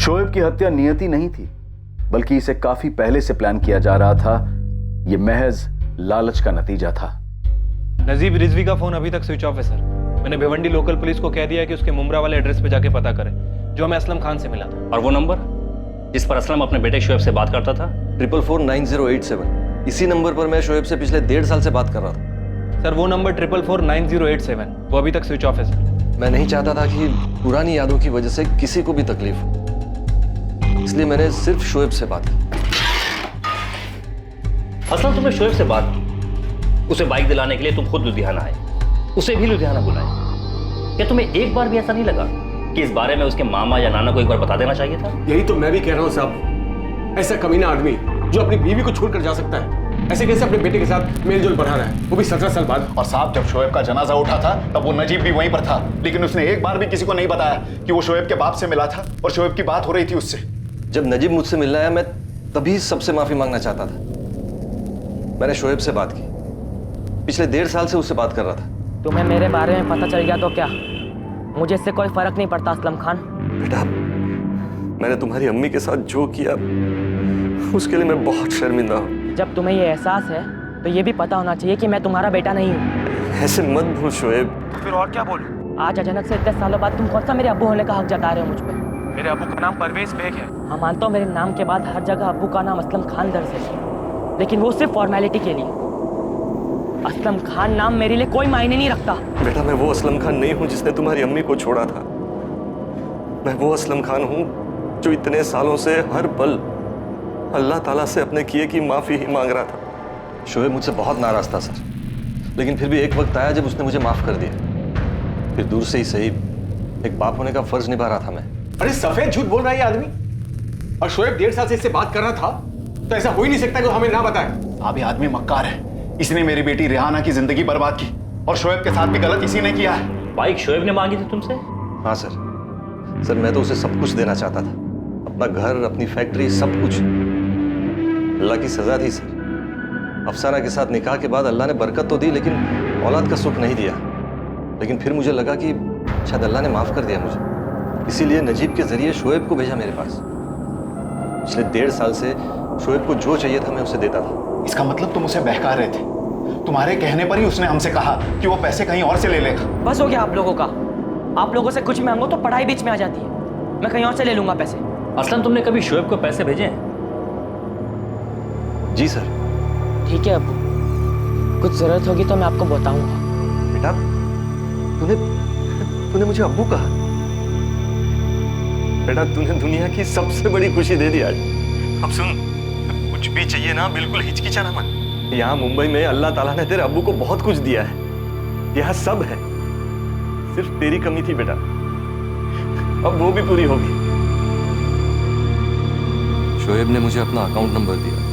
शोएब की हत्या नियति नहीं थी, बल्कि इसे काफी पहले से प्लान किया जा रहा था। यह महज लालच का नतीजा था। नजीब रिजवी का फोन अभी तक स्विच ऑफ है सर। मैंने भिवंडी लोकल पुलिस को कह दिया है कि उसके मुमरा वाले एड्रेस पे जाके पता करें जो हमें असलम खान से मिला था। और वो नंबर जिस पर असलम अपने बेटे शोएब से बात करता था? 444987। इसी नंबर पर मैं शोएब से पिछले 1.5 साल से बात कर रहा था। सर वो नंबर 444987 वो अभी तक स्विच ऑफ है सर। मैं नहीं चाहता था कि पुरानी यादों की वजह से किसी को भी तकलीफ हो, इसलिए मैंने सिर्फ शोएब से बात की। असलम तुमने शोएब से बात की, उसे बाइक दिलाने के लिए तुम खुद लुधियाना आए, उसे भी लुधियाना बुलाए। क्या तुम्हें एक बार भी ऐसा नहीं लगा कि इस बारे में उसके मामा या नाना को एक बार बता देना चाहिए था? यही तो मैं भी कह रहा हूँ साहब। ऐसा कमीना आदमी जो अपनी बीवी को छोड़कर जा सकता है, ऐसे कैसे अपने बेटे के साथ मेलजोल बढ़ा रहा है, वो भी 17 साल बाद। और साहब जब शोएब का जनाजा उठा था तब वो नजीब भी वहीं पर था, लेकिन उसने एक बार भी किसी को नहीं बताया कि वो शोएब के बाप से मिला था और शोएब की बात हो रही थी उससे। जब नजीब मुझसे मिलने आया मैं तभी सबसे माफी मांगना चाहता था। मैंने शोएब से बात की, पिछले 1.5 साल से उससे बात कर रहा था। तुम्हें मेरे बारे में पता चल गया तो क्या, मुझे इससे कोई फर्क नहीं पड़ता असलम खान। बेटा, मैंने तुम्हारी अम्मी के साथ जो किया उसके लिए मैं बहुत शर्मिंदा हूँ। जब तुम्हें ये एहसास है तो ये भी पता होना चाहिए कि मैं तुम्हारा बेटा नहीं हूँ। ऐसे मत भूल शोएब। फिर और क्या बोलूं? आज अचानक से इतने सालों बाद तुम कौन सा मेरे अब्बू होने का हक जता रहे हो मुझ पे? मेरे अब्बू का नाम परवेज बेग है। हाँ मानता हूँ मेरे नाम के बाद हर जगह अब्बू का नाम असलम खान दर्ज है, लेकिन वो सिर्फ फॉर्मेलिटी के लिए। असलम खान नाम मेरे लिए कोई मायने नहीं रखता। बेटा, मैं वो असलम खान नहीं हूँ जिसने तुम्हारी अम्मी को छोड़ा था। मैं वो असलम खान हूँ जो इतने सालों से हर पल अल्लाह ताला से अपने किए की माफी ही मांग रहा था। शोएब मुझसे बहुत नाराज था सर, लेकिन फिर भी एक वक्त आया जब उसने मुझे माफ कर दिया। फिर दूर से ही सही एक बाप होने का फर्ज निभा रहा था मैं। अरे सफेद झूठ बोल रहा है ये आदमी। और शोएब 1.5 साल से इससे बात कर रहा था, तो ऐसा हो ही नहीं सकता कि वो हमें ना बताए। अब ये आदमी मक्कार है, इसने मेरी बेटी रेहाना की जिंदगी बर्बाद की और शोएब के साथ भी गलत इसी ने किया है। बाइक शोएब ने मांगी थी तुमसे? हाँ सर, मैं तो उसे सब कुछ देना चाहता था, अपना घर, अपनी फैक्ट्री, सब कुछ। अल्लाह की सजा थी सर। अफसाना के साथ निकाह के बाद अल्लाह ने बरकत तो दी, लेकिन औलाद का सुख नहीं दिया। लेकिन फिर मुझे लगा कि शायद अल्लाह ने माफ कर दिया मुझे, इसीलिए नजीब के जरिए शोएब को भेजा मेरे पास। पिछले 1.5 साल से शोएब को जो चाहिए था मैं उसे देता था। इसका मतलब तुम उसे बहका रहे थे। तुम्हारे कहने पर ही उसने हमसे कहा कि वो पैसे कहीं और से ले लेगा। बस हो गया आप लोगों का। आप लोगों से कुछ मांगो तो पढ़ाई बीच में आ जाती है। मैं कहीं और से ले लूंगा पैसे। असलम तुमने कभी शोएब को पैसे भेजे हैं? जी सर। ठीक है अब्बू, कुछ जरूरत होगी तो मैं आपको बताऊंगा। बेटा, तूने मुझे अब्बू कहा? बेटा, तूने दुनिया की सबसे बड़ी खुशी दे दी आज। अब सुन, कुछ भी चाहिए ना बिल्कुल हिचकिचाना मत। यहाँ मुंबई में अल्लाह ताला ने तेरे अब्बू को बहुत कुछ दिया है, यह सब है। सिर्फ तेरी कमी थी बेटा, अब वो भी पूरी होगी। शोएब ने मुझे अपना अकाउंट नंबर दिया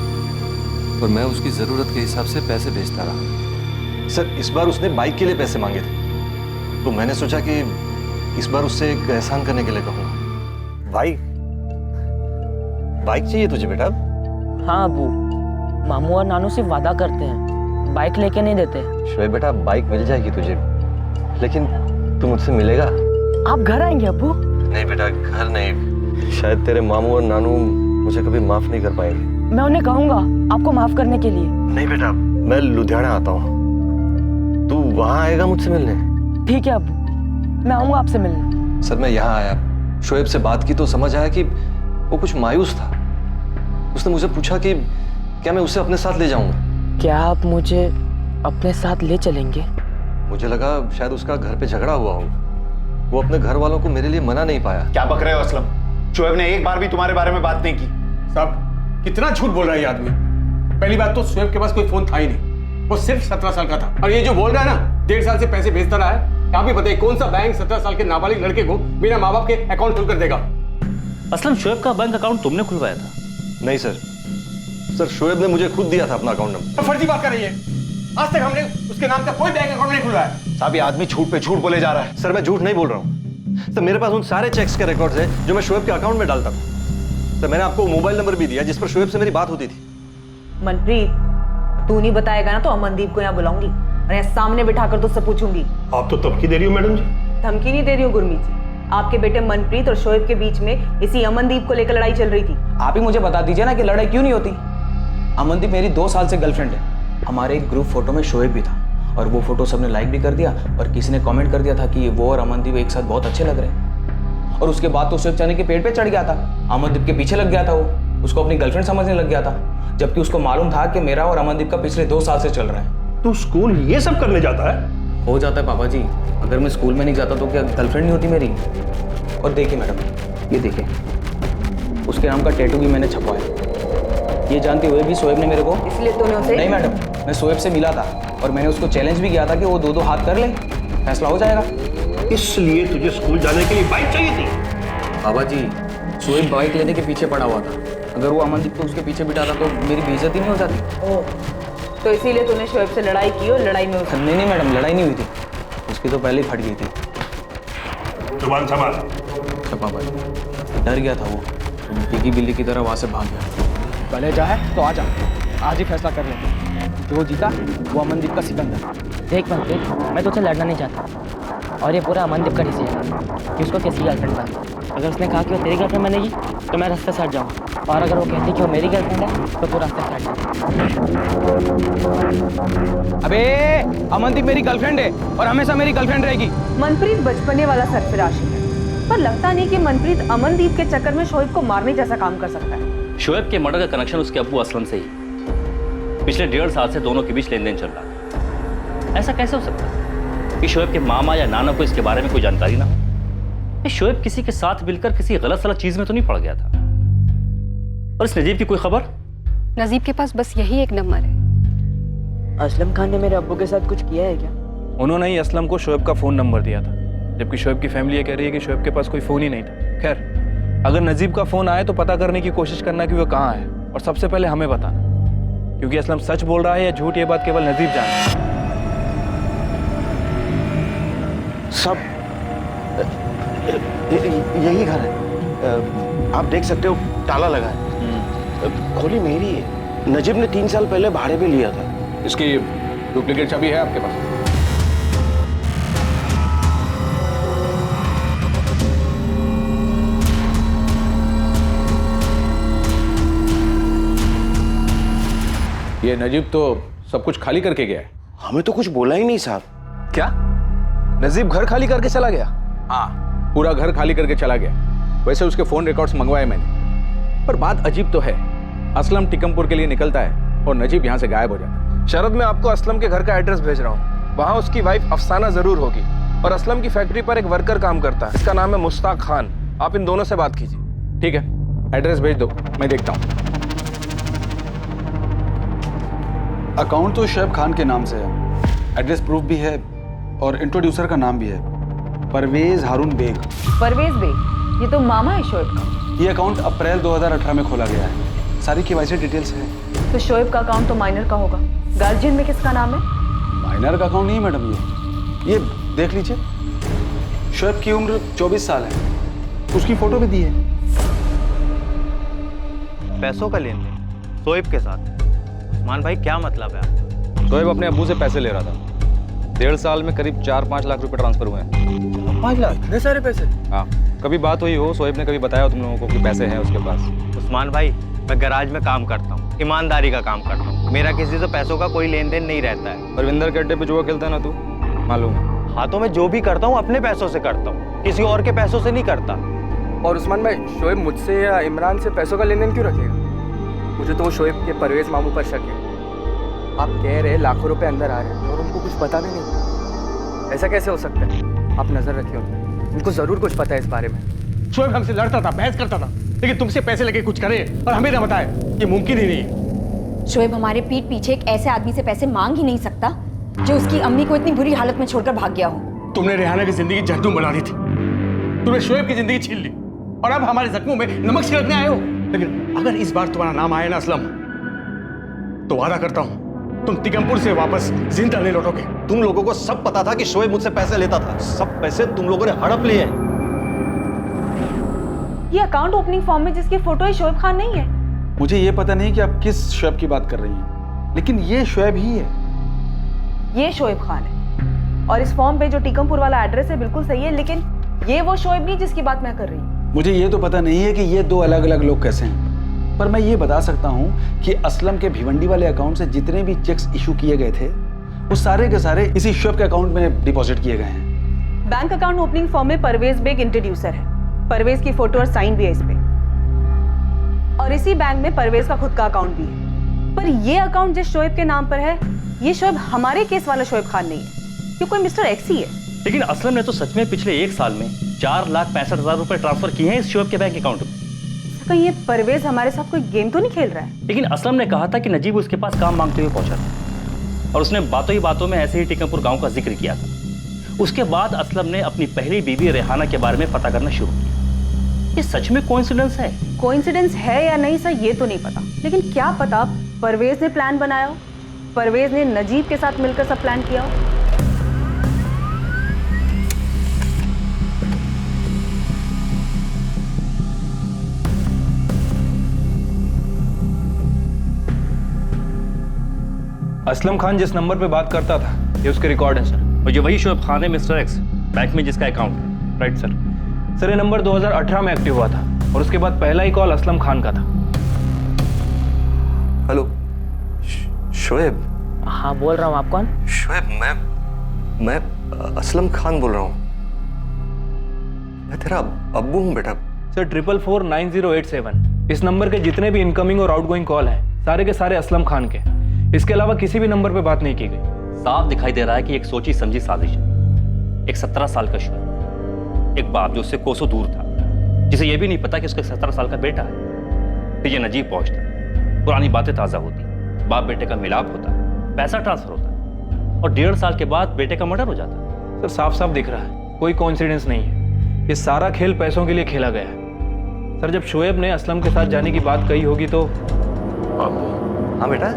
और मैं उसकी जरूरत के हिसाब से पैसे भेजता रहा। सर, इस बार उसने बाइक के लिए पैसे मांगे थे, तो मैंने सोचा कि इस बार उससे एक एहसान करने के लिए कहूँगा। बाइक चाहिए तुझे बेटा? हाँ अब्बू, मामू और नानू सिर्फ वादा करते हैं, बाइक लेके नहीं देते। शोएब बेटा, बाइक मिल जाएगी तुझे, लेकिन तू मुझसे मिलेगा? आप घर आएंगे अब्बू? नहीं बेटा, घर नहीं। शायद तेरे मामू और नानू मुझे कभी माफ नहीं कर पाएंगे। मैं उन्हें कहूंगा आपको माफ करने के लिए। नहीं बेटा, मैं लुधियाना आता हूँ, तू वहाँ आएगा मुझसे मिलने? ठीक है अब्बू, मैं आऊंगा आपसे मिलने। सर, मैं यहाँ आया, शोएब से बात की तो समझ आया कि वो कुछ मायूस था। उसने मुझे पूछा कि क्या मैं उसे अपने साथ ले जाऊंगा। क्या आप मुझे अपने साथ ले चलेंगे? मुझे लगा शायद उसका घर पे झगड़ा हुआ हो, वो अपने घर वालों को मेरे लिए मना नहीं पाया। क्या बक रहे हो असलम? शोएब ने एक बार भी तुम्हारे बारे में बात नहीं की। साहब, कितना झूठ बोल रहा है ये आदमी। पहली बात तो शोएब के पास कोई फोन था ही नहीं, वो सिर्फ 17 साल का था। और ये जो बोल रहा है ना 1.5 साल से पैसे भेजता रहा है, आप भी बताइए कौन सा बैंक 17 साल के नाबालिग लड़के को बिना माँ बाप के अकाउंट खोल कर देगा? असलम शोएब का बैंक अकाउंट तुमने खुलवाया था? नहीं सर, शोएब ने मुझे खुद दिया था अपना अकाउंट नंबर। फर्जी बात कर रही है। आज तक हमने उसके नाम का कोई बैंक अकाउंट नहीं खुलवाया। साहब, ये आदमी झूठ पे झूठ बोले जा रहा है। सर, मैं झूठ नहीं बोल रहा हूँ सर, मेरे पास उन सारे चेक्स के रिकॉर्ड्स हैं जो मैं शोएब के अकाउंट में डालता था। सर, मैंने आपको मोबाइल नंबर भी दिया जिस पर शोएब से मेरी बात होती थी। मनप्रीत, तू नहीं बताएगा ना तो अमनदीप को यहाँ बुलाऊंगी और यहाँ सामने बिठाकर तुझसे पूछूंगी। आप तो धमकी दे रही हो मैडम जी। धमकी नहीं दे रही हूँ गुरमीत जी, आपके बेटे मनप्रीत और शोएब के बीच में इसी अमनदीप को लेकर लड़ाई चल रही थी। आप ही मुझे बता दीजिए ना कि लड़ाई क्यों नहीं होती। अमनदीप मेरी 2 साल से गर्लफ्रेंड है। हमारे एक ग्रुप फोटो में शोएब भी था और वो फोटो सबने लाइक भी कर दिया और किसी ने कमेंट कर दिया था कि वो और अमनदीप एक साथ बहुत अच्छे लग रहे हैं। और उसके बाद तो शोएब चने के पेड़ पे चढ़ गया था, अमनदीप के पीछे लग गया था, वो उसको अपनी गर्लफ्रेंड समझने लग गया था, जबकि उसको मालूम था कि मेरा और अमनदीप का पिछले 2 साल से चल रहा है। तू स्कूल ये सब करने जाता है? हो जाता है पापा जी, अगर मैं स्कूल में नहीं जाता तो क्या गर्लफ्रेंड नहीं होती मेरी। और देखिए मैडम, ये देखिए, उसके नाम का टैटू भी मैंने छपवाया। ये जानते हुए भी शोएब ने मेरे को, इसलिए तूने उसे? नहीं मैडम, मैं शोएब से मिला था और मैंने उसको चैलेंज भी किया था कि वो 2-2 हाथ कर ले, फैसला हो जाएगा। इसलिए तुझे स्कूल जाने के लिए बाइक चाहिए थी? बाबा जी, शोएब बाइक लेने के पीछे पड़ा हुआ था। अगर वो अमनदीप को उसके पीछे बिठाता तो मेरी बेइज्जती नहीं हो जाती। ओह, तो इसीलिए तूने शोएब से लड़ाई की और लड़ाई में नहीं मैडम, लड़ाई नहीं हुई थी, उसकी तो पहले ही फट गई थी। जुबान संभाल। अच्छा पापा जी, डर गया था वो, बिगी बिल्ली की तरह वहाँ से भाग गया। भले जाए तो आ जा, आज ही फैसला कर लेंगे। जो जीता वो अमनदीप का सिकंदर। देख मनप्रीत, मैं तुझसे लड़ना नहीं चाहता और ये पूरा अमनदीप का डिसीजन है कि उसको किसी गर्लफ्रेंड बने। अगर उसने कहा कि वो तेरी गर्लफ्रेंड बनेगी तो मैं रास्ते से हट जाऊँगा, और अगर वो कहती कि वो मेरी गर्लफ्रेंड है तो तू रास्ते से हट जा। अबे अमनदीप मेरी गर्लफ्रेंड है और हमेशा मेरी गर्लफ्रेंड रहेगी। मनप्रीत बचपने वाला सरफराशी है, पर लगता नहीं कि मनप्रीत अमनदीप के चक्कर में शोएब को मारने जैसा काम कर सकता है। शोएब के मर्डर का कनेक्शन उसके अब्बू असलम से ही पिछले 1.5 साल से दोनों के बीच लेन देन चल रहा है। ऐसा कैसे हो सकता है कि शोएब के मामा या नाना को इसके बारे में कोई जानकारी ना हो? शोएब किसी के साथ मिलकर किसी गलत सलत चीज में तो नहीं पड़ गया था? और इस नजीब की कोई खबर? नजीब के पास बस यही एक नंबर है। असलम खान ने मेरे अब्बू के साथ कुछ किया है क्या? उन्होंने ही असलम को शोएब का फ़ोन नंबर दिया था, जबकि शोएब की फैमिली ये कह रही है कि शोएब के पास कोई फ़ोन ही नहीं था। खैर, अगर नजीब का फ़ोन आए तो पता करने की कोशिश करना कि वो कहाँ है और सबसे पहले हमें बताना, क्योंकि असलम सच बोल रहा है या झूठ ये बात केवल नजीब जानता है। सब यही घर है, आप देख सकते हो, ताला लगा है, खोली मेरी है। नजीब ने 3 साल पहले भाड़े पे लिया था। इसकी डुप्लीकेट चाबी है आपके पास? ये नजीब तो सब कुछ खाली करके गया है। हमें तो कुछ बोला ही नहीं साहब। क्या? नजीब घर खाली करके चला गया? हाँ, पूरा घर खाली करके चला गया। वैसे उसके फोन रिकॉर्ड्स मंगवाए मैंने, पर बात अजीब तो है। असलम टिकमपुर के लिए निकलता है और नजीब यहाँ से गायब हो जाता है। शरद, मैं आपको असलम के घर का एड्रेस भेज रहा हूँ। वहाँ उसकी वाइफ अफसाना जरूर होगी और असलम की फैक्ट्री पर एक वर्कर काम करता है, इसका नाम है मुश्ताक खान। आप इन दोनों से बात कीजिए। ठीक है, एड्रेस भेज दो, मैं देखता हूँ। अकाउंट तो शोएब खान के नाम से है, एड्रेस प्रूफ भी है और इंट्रोड्यूसर का नाम भी है, परवेज हारून बेग। परवेज बेग, ये तो मामा है शोएब का। ये अकाउंट अप्रैल 2018 में खोला गया है, सारी केवाईसी डिटेल्स है। तो शोएब का अकाउंट तो माइनर का होगा। गार्जियन में किसका नाम है? माइनर का अकाउंट नहीं मैडम, ये देख लीजिए, शोएब की उम्र 24 साल है, उसकी फोटो भी दी है। पैसों का लेन देन शोएब के साथ? उस्मान भाई, क्या मतलब है आपका? शोएब अपने अब्बू से पैसे ले रहा था। 1.5 साल में करीब 4-5 लाख रुपए ट्रांसफर हुए हैं। 5 लाख? इतने सारे पैसे? हाँ, कभी बात हुई हो, शोएब ने कभी बताया हो तुम लोगों को कि पैसे हैं उसके पास? उस्मान भाई, मैं गैराज में काम करता हूँ, ईमानदारी का काम करता हूँ, मेरा किसी से पैसों का कोई लेन देन नहीं रहता है। परविंदर के अड्डे पे जुआ खेलता है ना तू, मालूम है? हाँ, तो मैं जो भी करता हूँ अपने पैसों से करता हूँ, किसी और के पैसों से नहीं करता। और उस्मान भाई, शोएब मुझसे या इमरान से पैसों का लेन देन क्यों रखेगा? मुझे तो वो शोएब के परवेज मामू पर शक है। आप कह रहे लाखों रुपए अंदर आ रहे हैं और उनको कुछ पता भी नहीं, ऐसा कैसे हो सकता है? आप नजर रखिए उनको जरूर कुछ पता है इस बारे में। शोएब हमसे लड़ता था, बहस करता था, लेकिन तुमसे पैसे लेके कुछ करे और हमें ना बताए, ये मुमकिन ही नहीं है। शोएब हमारे पीठ पीछे एक ऐसे आदमी से पैसे मांग ही नहीं सकता जो उसकी अम्मी को इतनी बुरी हालत में छोड़कर भाग गया हो। तुमने रेहाना की जिंदगी जहन्नुम बना दी थी, तुमने शोएब की जिंदगी छीन ली और अब हमारे जख्मों में नमक छिड़कने आए हो। लेकिन अगर इस बार तुम्हारा नाम आया ना असलम, तो वादा करता हूं तुम तिगमपुर से वापस जिंदा नहीं लौटोगे। तुम लोगों को सब पता था कि शोएब मुझसे पैसे लेता था, सब पैसे तुम लोगों ने हड़प लिए। ये अकाउंट ओपनिंग फॉर्म में जिसकी फोटो है शोएब खान नहीं है। मुझे ये पता नहीं कि आप किस शोएब की बात कर रही हैं, लेकिन ये शोएब ही है। ये शोएब खान है और इस फॉर्म पे जो टीकमपुर वाला एड्रेस है बिल्कुल सही है, लेकिन ये वो शोएब नहीं जिसकी बात मैं कर रही हूँ। मुझे ये तो पता नहीं है कि ये दो अलग अलग लोग कैसे हैं, पर मैं ये बता सकता हूँ कि असलम के भिवंडी वाले अकाउंट से जितने भी चेक्स इशू किए गए थे वो सारे के सारे इसी शोएब के अकाउंट में डिपॉजिट किए गए हैं। बैंक अकाउंट ओपनिंग फॉर्म में परवेज बेग इंट्रोड्यूसर है। परवेज की फोटो और साइन भी है इस पे, और इसी बैंक में परवेज का खुद का अकाउंट भी है। पर ये अकाउंट जिस शोएब के नाम पर है, ये शोएब हमारे केस वाला शोएब खान नहीं है, ये कोई मिस्टर एक्स ही है। लेकिन असलम ने तो सच में पिछले 1 साल में 4,65,000 रुपए ट्रांसफर किए हैं इस शोएब के बैंक अकाउंट में। कहीं ये परवेज हमारे साथ कोई गेम तो नहीं खेल रहा है? लेकिन असलम ने कहा था कि नजीब उसके पास काम मांगते हुए पहुंचा था, और उसने बातों ही बातों में ऐसे ही टीकमपुर गांव का जिक्र किया था। उसके बाद असलम ने अपनी पहली बीवी रेहाना के बारे में पता करना शुरू किया। ये सच में कोइंसिडेंस है? कोइंसिडेंस है या नहीं सर ये तो नहीं पता, लेकिन क्या पता परवेज ने प्लान बनाया हो, परवेज ने नजीब के साथ मिलकर सब प्लान किया हो। असलम खान जिस नंबर पे बात करता था ये उसके रिकॉर्ड है सर। और ये वही शोएब खान है मिस्टर एक्स, बैंक में जिसका अकाउंट है। Right sir. सर ये नंबर 2018 में एक्टिव हुआ था और उसके बाद पहला ही कॉल असलम खान का था। हेलो शोएब? हाँ बोल रहा हूँ, आप कौन? शोएब मैं असलम खान बोल रहा हूँ। मैं तेरा अब्बू हूँ बेटा। सर 4449,087 इस नंबर के जितने भी इनकमिंग और आउटगोइंग कॉल हैं सारे के सारे असलम खान के, इसके अलावा किसी भी नंबर पे बात नहीं की गई। साफ दिखाई दे रहा है कि एक सोची समझी साजिश है। एक 17 साल का शोएब, एक बाप जो उससे कोसों दूर था, जिसे यह भी नहीं पता कि उसका 17 साल का बेटा है। फिर ये नजीब पहुंचता, पुरानी बातें ताजा होती, बाप बेटे का मिलाप होता, पैसा ट्रांसफर होता, और 1.5 साल के बाद बेटे का मर्डर हो जाता। सर साफ साफ दिख रहा है कोई कोइंसिडेंस नहीं है, ये सारा खेल पैसों के लिए खेला गया है। सर जब शोएब ने असलम के साथ जाने की बात कही होगी तो। हाँ बेटा,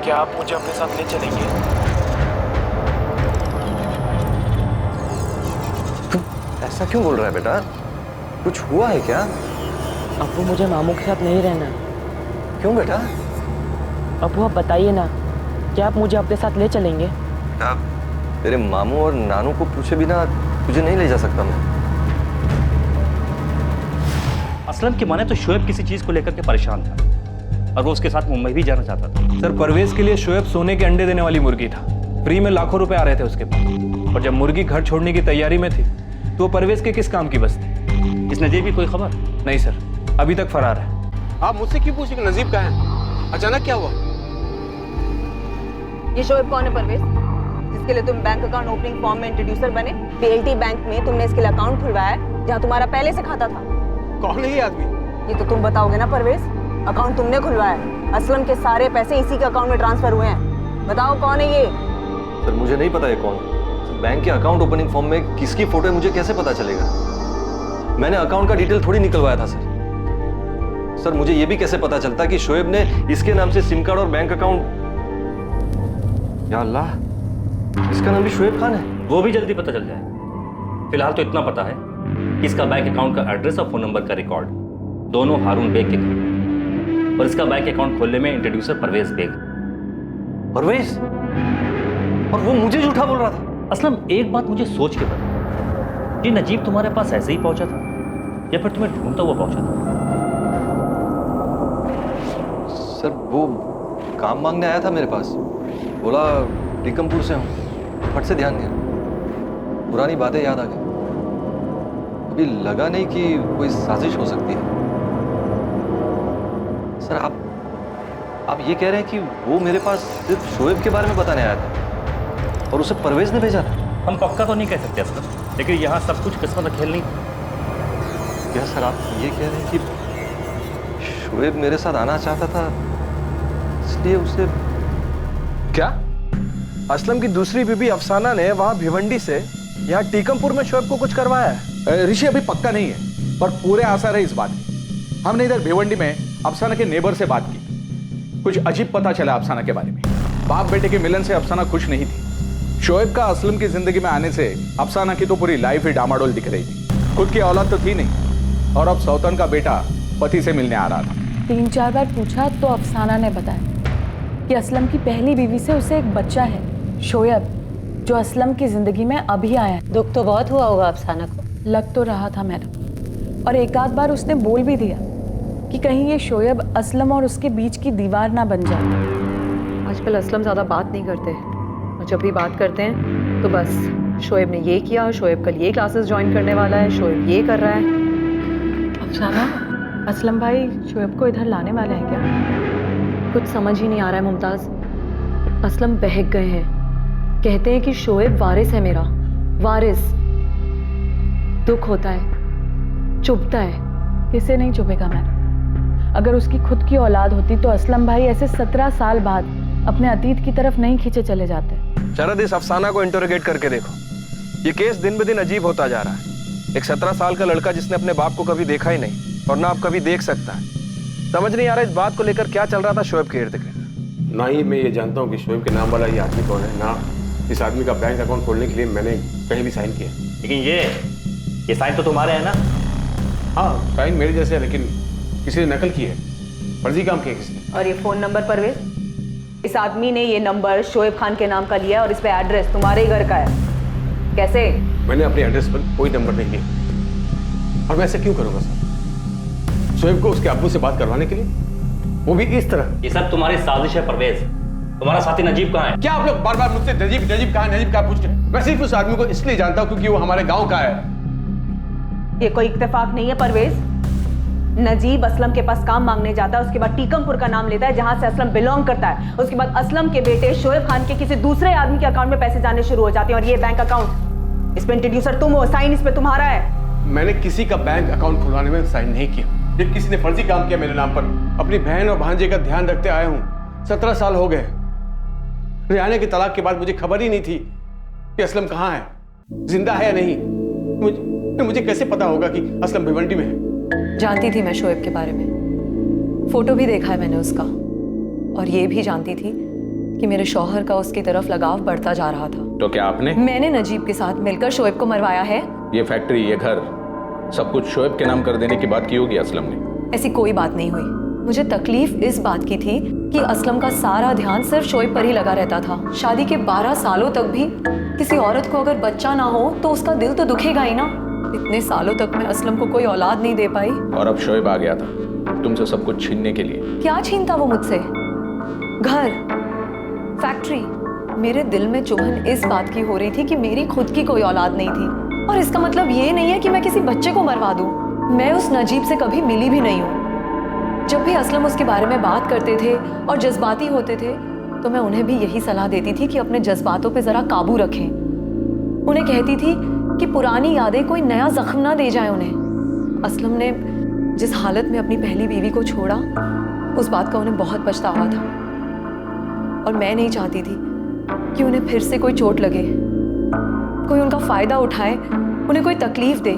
क्या आप मुझे अपने साथ ले चलेंगे? ऐसा क्यों बोल रहा है बेटा? कुछ हुआ है क्या? अब्बू मुझे मामू के साथ नहीं रहना। क्यों बेटा? अब्बू आप बताइए ना, क्या आप मुझे अपने साथ ले चलेंगे? तेरे मामू और नानू को पूछे बिना तुझे नहीं ले जा सकता मैं। असलम की माने तो शोएब किसी चीज को लेकर के परेशान था और वो उसके साथ मुंबई भी जाना चाहता था। सर परवेज के लिए शोएब सोने के अंडे देने वाली मुर्गी था, फ्री में लाखों रुपए आ रहे थे उसके पास, और जब मुर्गी घर छोड़ने की तैयारी में थी तो वो परवेज के किस काम की बस थी? इस नजीब की कोई खबर? नहीं सर, अभी तक फरार है। आप मुझसे क्यों पूछे कि नजीब कहाँ है? अचानक क्या हुआ? ये शोएब कौन है परवेज, जिसके लिए तुम बैंक अकाउंट ओपनिंग फॉर्म में इंट्रोड्यूसर बने? पीएलटी बैंक में तुमने इसके लिए अकाउंट खुलवाया है जहाँ तुम्हारा पहले से खाता था। कौन है ये आदमी? ये तो तुम बताओगे ना परवेज, अकाउंट तुमने खुलवाया है, असलम के सारे पैसे इसी के अकाउंट में ट्रांसफर हुए हैं। बताओ कौन है ये? सर मुझे नहीं पता ये कौन। बैंक के अकाउंट ओपनिंग फॉर्म में किसकी फोटो है मुझे कैसे पता चलेगा? मैंने अकाउंट का डिटेल थोड़ी निकलवाया था सर। सर मुझे ये भी कैसे पता चलता कि शोएब ने इसके नाम से सिम कार्ड और बैंक अकाउंट। या अल्लाह, इसका नाम भी शोएब खान है। वो भी जल्दी पता चल जाए। फिलहाल तो इतना पता है कि इसका बैंक अकाउंट का एड्रेस और फोन नंबर का रिकॉर्ड दोनों हारून बेग के थे, और इसका बैंक अकाउंट खोलने में इंट्रोड्यूसर परवेज बेग। परवेज? और वो मुझे झूठा बोल रहा था? असलम एक बात मुझे सोच के बता, ये नजीब तुम्हारे पास ऐसे ही पहुंचा था या फिर तुम्हें ढूंढता हुआ पहुंचा था? सर वो काम मांगने आया था मेरे पास, बोला टीकमपुर से हूँ। फट से ध्यान गया, पुरानी बातें याद आ गई। अभी लगा नहीं कि कोई साजिश हो सकती है। सर आप ये कह रहे हैं कि वो मेरे पास सिर्फ शोएब के बारे में बताने आया था और उसे परवेज ने भेजा था? हम पक्का तो नहीं कह सकते असलम, लेकिन यहाँ सब कुछ किस्मत का खेल नहीं था। क्या सर आप ये कह रहे हैं कि शोएब मेरे साथ आना चाहता था इसलिए उसे? क्या असलम की दूसरी बीबी अफसाना ने वहां भिवंडी से यहाँ टीकमपुर में शोएब को कुछ करवाया है? ऋषि अभी पक्का नहीं है, पर पूरे आसार है इस बात के। हमने इधर भिवंडी में अफसाना के नेबर से बात की, कुछ अजीब पता चला अफसाना के बारे में। बाप बेटे के मिलन से अफसाना खुश नहीं थी। शोएब का असलम की जिंदगी में आने से अफसाना की तो पूरी लाइफ ही डामाडोल दिख रही थी। खुद की औलाद तो थी नहीं, और अब सौतन का बेटा पति से मिलने आ रहा था। 3-4 बार पूछा तो अफसाना ने बताया कि असलम की पहली बीवी से उसे एक बच्चा है, शोएब, जो असलम की जिंदगी में अभी आया है। दुख तो बहुत हुआ होगा अफसाना को। लग तो रहा था मैडम, और एक आध बार उसने बोल भी दिया कि कहीं ये शोएब असलम और उसके बीच की दीवार ना बन जाए। आजकल असलम ज़्यादा बात नहीं करते हैं, और जब भी बात करते हैं तो बस शोएब ने ये किया, शोएब कल ये क्लासेस ज्वाइन करने वाला है, शोएब ये कर रहा है। अफसाना, असलम भाई शोएब को इधर लाने वाले हैं क्या? कुछ समझ ही नहीं आ रहा है मुमताज़। असलम बहक गए हैं, कहते हैं कि शोएब वारिस है मेरा, वारिस। दुख होता है, चुभता है। किसे नहीं चुभेगा मैडम? अगर उसकी खुद की औलाद होती तो असलम भाई ऐसे 17 साल बाद अपने अतीत की तरफ नहीं खींचे चले जाते। शरद, इस अफसाना को इंटरोगेट करके देखो। ये केस दिन ब दिन अजीब होता जा रहा है। एक 17 साल का लड़का जिसने अपने बाप को कभी देखा ही नहीं और ना आप कभी देख सकता है। समझ नहीं आ रहा इस बात को लेकर क्या चल रहा था शोएब के इर्द गिर्द। ना ही मैं ये जानता हूँ कि शोएब के नाम वाला ये आदमी कौन है, ना इस आदमी का बैंक अकाउंट खोलने के लिए मैंने कहीं भी साइन किया। लेकिन ये साइन तो तुम्हारे हैं ना? हाँ, साइन मेरे जैसे है, लेकिन किसी ने नकल की है, फर्जी काम किया किसी ने। और ये फ़ोन नंबर परवेज, इस आदमी ने ये नंबर शोएब खान के नाम का लिया और इस पे एड्रेस तुम्हारे ही घर का है। कैसे? मैंने अपने एड्रेस पर कोई नंबर नहीं लिया, और मैं ऐसा क्यों करूंगा सर? शोएब को उसके अब्बू से बात करवाने के लिए, वो भी इस तरह। ये सब तुम्हारी साजिश है परवेज। तुम्हारा साथी नजीब कहाँ है? क्या आप लोग बार बार मुझसे नजीब कहाँ पूछ रहे हैं? मैं सिर्फ उस आदमी को इसलिए जानता हूँ क्योंकि वो हमारे गाँव का है। ये कोई इत्तेफाक नहीं है परवेज। नजीब असलम के पास काम मांगने जाता है, उसके बाद टीकमपुर का नाम लेता है जहां से असलम बिलोंग करता है। उसके बाद असलम के बेटे शोएब खान के किसी दूसरे आदमी के अकाउंट में पैसे जाने शुरू हो जाते हैं, और ये बैंक अकाउंट, इस पे इंट्रोड्यूसर तुम हो, साइन इस पे तुम्हारा है। मैंने किसी का बैंक अकाउंट खुलवाने में साइन नहीं किया। ये किसी ने फर्जी काम किया मेरे नाम पर। अपनी बहन और भांजे का ध्यान रखते आया हूँ। 17 साल हो गए। रियाना की तलाक के बाद मुझे खबर ही नहीं थी कि असलम कहाँ है, जिंदा है या नहीं। मुझे कैसे पता होगा कि असलम भिवंडी में है? जानती थी मैं शोएब के बारे में, फोटो भी देखा है मैंने उसका, और ये भी जानती थी कि मेरे शौहर का उसकी तरफ लगाव बढ़ता जा रहा था। तो क्या आपने? मैंने नजीब के साथ मिलकर शोएब को मरवाया है। ये फैक्ट्री, ये घर, सब कुछ शोएब के नाम कर देने की बात की होगी असलम ने। ऐसी कोई बात नहीं हुई। मुझे तकलीफ इस बात की थी कि असलम का सारा ध्यान सिर्फ शोएब पर ही लगा रहता था। शादी के 12 सालों तक भी किसी औरत को अगर बच्चा ना हो तो उसका दिल तो दुखेगा ही ना। इतने सालों तक मैं असलम को कोई औलाद नहीं दे पाई, और अब शोएब आ गया था तुमसे सब कुछ छीनने के लिए। क्या छीनता वो मुझसे? घर, फैक्ट्री। मेरे दिल में चुभन इस बात की हो रही थी कि मेरी खुद की कोई औलाद नहीं थी, और इसका मतलब ये नहीं है कि मैं किसी बच्चे को मरवा दूं। मैं उस नजीब से कभी मिली भी नहीं हूँ। जब भी असलम उसके बारे में बात करते थे और जज्बाती होते थे तो मैं उन्हें भी यही सलाह देती थी कि अपने जज्बातों पे जरा काबू रखें। उन्हें कहती थी कि पुरानी यादें कोई नया जख्म ना दे जाए उन्हें। असलम ने जिस हालत में अपनी पहली बीवी को छोड़ा, उस बात का उन्हें बहुत पछतावा था, और मैं नहीं चाहती थी कि उन्हें फिर से कोई चोट लगे, कोई उनका फायदा उठाए, उन्हें कोई तकलीफ दे।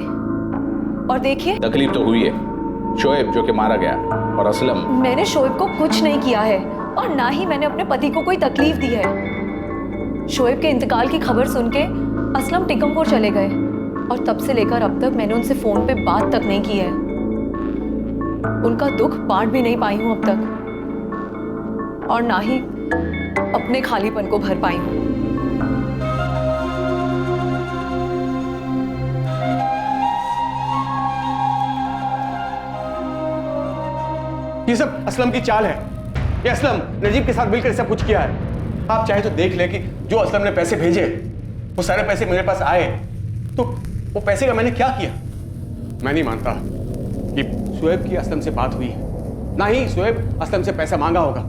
और देखिए, तकलीफ तो हुई है। शोएब जो कि मारा गया, और असलम। मैंने शोएब को कुछ नहीं किया है, और ना ही मैंने अपने पति को कोई तकलीफ दी है। शोएब के इंतकाल की खबर सुन के असलम टिकमपुर चले गए, और तब से लेकर अब तक मैंने उनसे फोन पे बात तक नहीं की है। उनका दुख बांट भी नहीं पाई हूं अब तक, और ना ही अपने खालीपन को भर पाई हूं। ये सब असलम की चाल है। ये असलम नजीब के साथ मिलकर सब कुछ किया है। आप चाहे तो देख ले कि जो असलम ने पैसे भेजे, वो सारे पैसे मेरे पास आए, तो वो पैसे का मैंने क्या किया? मैं नहीं मानता कि शोएब की असलम से बात हुई है, ना ही शोएब असलम से पैसा मांगा होगा।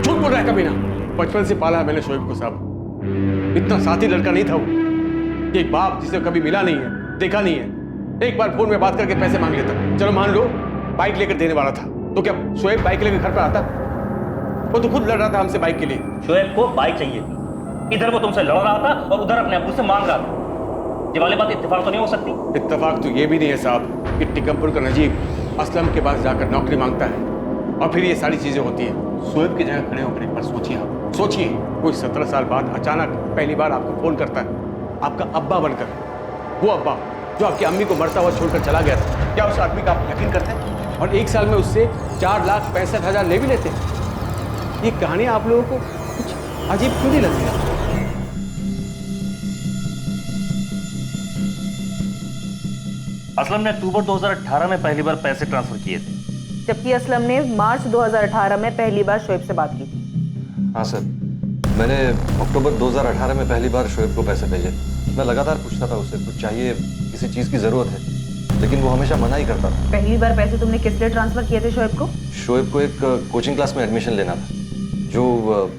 झूठ बोल रहा है कभी ना। बचपन से पाला है मैंने शोएब को साहब। इतना साथी लड़का नहीं था वो। एक बाप जिसे कभी मिला नहीं है, देखा नहीं है, एक बार फोन में बात करके पैसे मांग लेता। चलो मान लो बाइक लेकर देने वाला था, तो क्या शोएब बाइक लेकर घर पर आता? वो तो खुद लड़ रहा था हमसे बाइक के लिए। शोएब को बाइक चाहिए थी, इधर वो तुमसे लड़ रहा था और उधर अपने अब्बू से मांग रहा था। ये वाली बात इत्तेफाक तो नहीं हो सकती। इत्तेफाक तो ये भी नहीं है साहब कि टिकमपुर का नजीब असलम के पास जाकर नौकरी मांगता है और फिर ये सारी चीजें होती है। शोएब की जगह खड़े होकर एक बार सोचिए आप। सोचिए, कोई 17 साल बाद अचानक पहली बार आपको फोन करता है, आपका अब्बा बनकर। वो अब्बा जो आपकी अम्मी को मरता हुआ छोड़कर चला गया था। क्या उस आदमी का आप यकीन करते हैं? और एक साल में उससे 4,65,000 ले भी लेते हैं। ये कहानी आप लोगों को कुछ अजीब क्यों नहीं लगती? असलम ने अक्टूबर 2018 में पहली बार पैसे ट्रांसफर किए थे, जबकि असलम ने मार्च 2018 में पहली बार शोएब से बात की थी। हाँ सर, मैंने अक्टूबर 2018 में पहली बार शोएब को पैसे भेजे। मैं लगातार पूछता था उससे कुछ चाहिए, किसी चीज़ की ज़रूरत है, लेकिन वो हमेशा मना ही करता था। पहली बार पैसे तुमने किस लिए ट्रांसफर किए थे शोएब को? शोएब को एक कोचिंग क्लास में एडमिशन लेना था, जो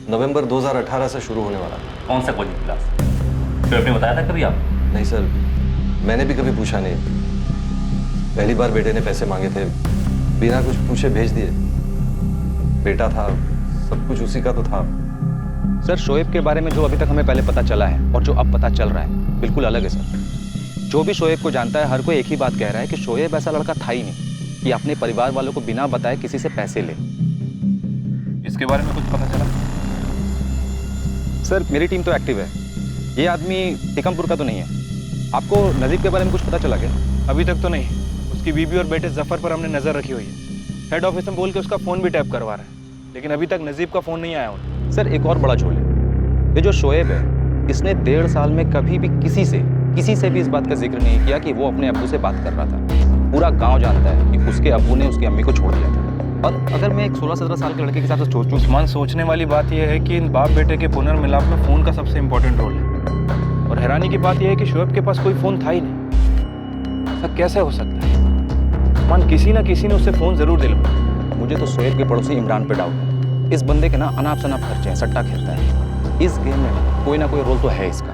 नवंबर 2018 से शुरू होने वाला था। कौन सा कोचिंग क्लास? शोएब ने बताया था कभी आप? नहीं सर, मैंने भी कभी पूछा नहीं। पहली बार बेटे ने पैसे मांगे थे, बिना कुछ पूछे भेज दिए। बेटा था, सब कुछ उसी का तो था। सर, शोएब के बारे में जो अभी तक हमें पहले पता चला है और जो अब पता चल रहा है बिल्कुल अलग है सर। जो भी शोएब को जानता है, हर कोई एक ही बात कह रहा है कि शोएब ऐसा लड़का था ही नहीं कि अपने परिवार वालों को बिना बताए किसी से पैसे ले। इसके बारे में कुछ पता चला? सर, मेरी टीम तो एक्टिव है। ये आदमी टिकमपुर का तो नहीं है। आपको नजीब के बारे में कुछ पता चला क्या? अभी तक तो नहीं। उसकी बीबी और बेटे जफर पर हमने नजर रखी हुई है। हेड ऑफिस में बोल के उसका फोन भी टैप करवा रहा है, लेकिन अभी तक नजीब का फोन नहीं आया उन्हें। सर, एक और बड़ा झोल है। ये जो शोएब है, इसने 1.5 साल में कभी भी किसी से भी इस बात का जिक्र नहीं किया कि वो अपने अब्बू से बात कर रहा था। पूरा गांव जानता है कि उसके अब्बू ने उसकी अम्मी को छोड़ दिया था। और अगर मैं एक 16-17 साल के लड़के के हिसाब से सोचूं, उस्मान, सोचने वाली बात यह है कि इन बाप बेटे के पुनर्मिलाप में फ़ोन का सबसे इंपॉर्टेंट रोल है। और हैरानी की बात यह है कि शोएब के पास कोई फ़ोन था ही नहीं। ऐसा कैसे हो सकता है? उस्मान, किसी ना किसी ने उससे फ़ोन ज़रूर दिलवाया। मुझे तो शोएब के पड़ोसी इमरान पे डाउट है। इस बंदे के ना अनाप शनाप खर्चे हैं, सट्टा खेलता है। इस गेम में कोई ना कोई रोल तो है इसका।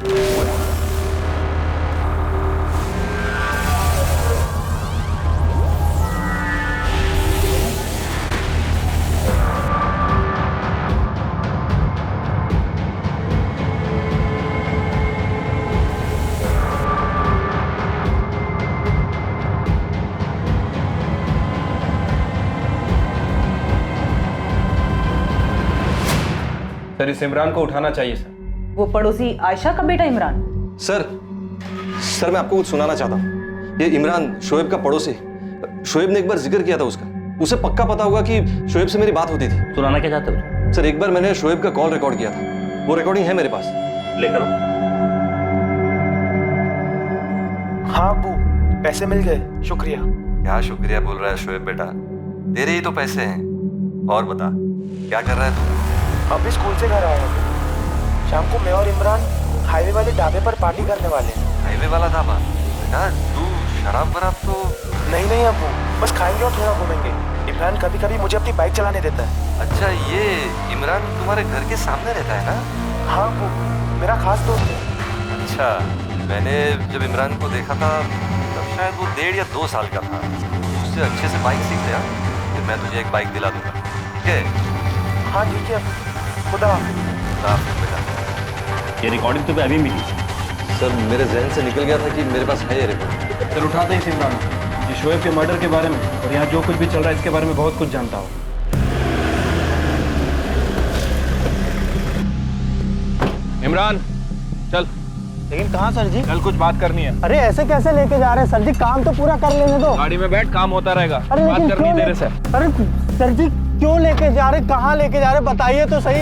सर, इस इमरान को उठाना चाहिए सर। वो पड़ोसी आयशा का बेटा इमरान? सर मैं आपको कुछ सुनाना चाहता हूँ। ये इमरान शोएब का पड़ोसी। शोएब ने एक बार जिक्र किया था उसका। उसे पक्का पता होगा कि शोएब से मेरी बात होती थी। सुनाना क्या चाहते हो? सर, एक बार मैंने शोएब का कॉल रिकॉर्ड किया था। वो रिकॉर्डिंग है मेरे पास। लेकर हाँ अब्बू, पैसे मिल गए, शुक्रिया। क्या शुक्रिया बोल रहा है शोएब बेटा? तेरे ही तो पैसे हैं। और बता, क्या कर रहा है तू? अभी स्कूल से घर आया हूँ। शाम को मैं और इमरान हाईवे वाले ढाबे पर पार्टी करने वाले हैं। हाईवे वाला ढाबा? बेटा, तू शराब वराब तो नहीं अब्बू, बस खाएंगे और थोड़ा घूमेंगे। इमरान कभी कभी मुझे अपनी बाइक चलाने देता है। अच्छा, ये इमरान तुम्हारे घर के सामने रहता है ना? हाँ अब्बू, मेरा खास दोस्त है। अच्छा, मैंने जब इमरान को देखा था तब शायद वो 1.5 या 2 साल का था। उससे अच्छे से बाइक सीख गया, फिर मैं तुझे एक बाइक दिला दूंगा, ठीक है? हाँ ठीक है, खुदा बेटा। ये रिकॉर्डिंग तो अभी मिली। सर, मेरे जहन से निकल गया था कि मेरे पास है ये रिकॉर्डिंग। सर, उठाते ही इमरान, ये शोएब के मर्डर के बारे में और यहाँ जो कुछ भी चल रहा है इसके बारे में बहुत कुछ जानता हो। इमरान, चल। लेकिन कहाँ सर जी? कल कुछ बात करनी है। अरे ऐसे कैसे लेके जा रहे हैं सर जी? काम तो पूरा कर लेने दो। गाड़ी में बैठ, काम होता रहेगा। अरे बात करनी है तेरे से। अरे सर जी, क्यों लेके जा रहे, कहाँ लेके जा रहे, बताइए तो सही।